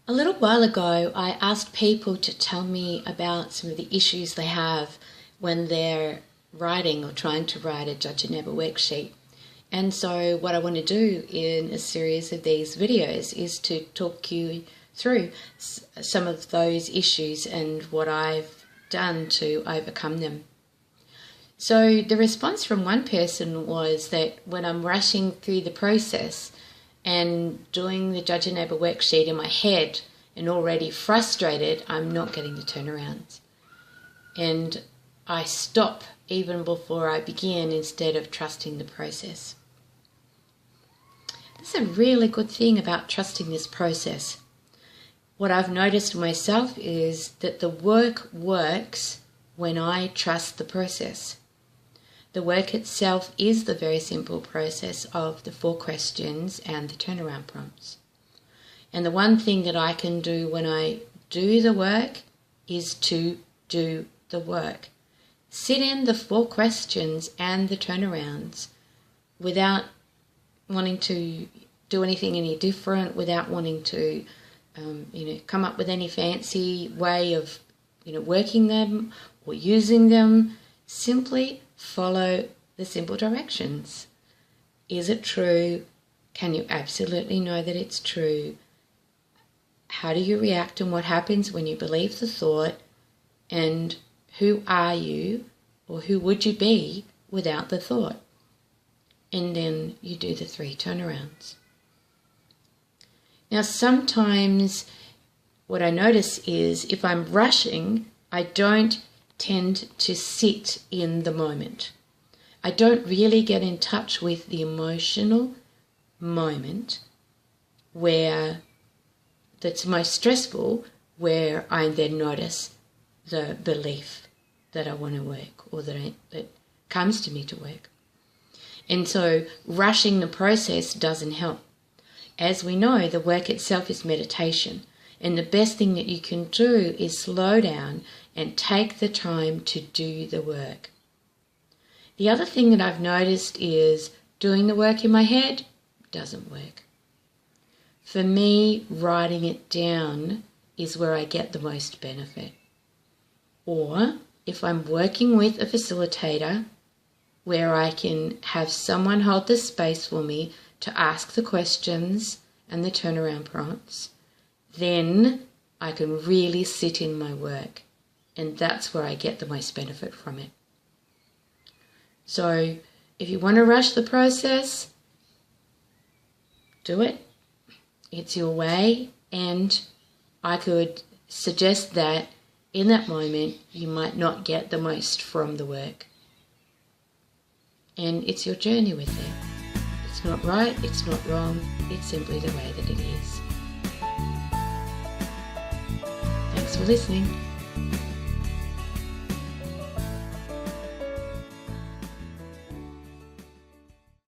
A little while ago, I asked people to tell me about some of the issues they have when they're writing or trying to write a Judge Your Neighbour worksheet. And so what I want to do in a series of these videos is to talk you through some of those issues and what I've done to overcome them. So the response from one person was that when I'm rushing through the process and doing the Judge Your Neighbour worksheet in my head and already frustrated, I'm not getting the turnarounds. And I stop even before I begin instead of trusting the process. That's a really good thing about trusting this process. What I've noticed myself is that the work works when I trust the process. The work itself is the very simple process of the 4 questions and the turnaround prompts. And the one thing that I can do when I do the work is to do the work. Sit in the 4 questions and the turnarounds without wanting to do anything any different, without wanting to come up with any fancy way of working them or using them. Simply follow the simple directions. Is it true? Can you absolutely know that it's true? How do you react and what happens when you believe the thought? And who are you, or who would you be without the thought? And then you do the 3 turnarounds. Now sometimes what I notice is if I'm rushing, I don't tend to sit in the moment. I don't really get in touch with the emotional moment where that's most stressful, where I then notice the belief that I want to work or that comes to me to work. And so rushing the process doesn't help. As we know, the work itself is meditation. And the best thing that you can do is slow down and take the time to do the work. The other thing that I've noticed is doing the work in my head doesn't work. For me, writing it down is where I get the most benefit. Or if I'm working with a facilitator where I can have someone hold the space for me to ask the questions and the turnaround prompts, then I can really sit in my work, and that's where I get the most benefit from it. So if you want to rush the process, do it. It's your way, and I could suggest that in that moment you might not get the most from the work. And it's your journey with it. It's not right, it's not wrong, it's simply the way that it is. Thanks for listening.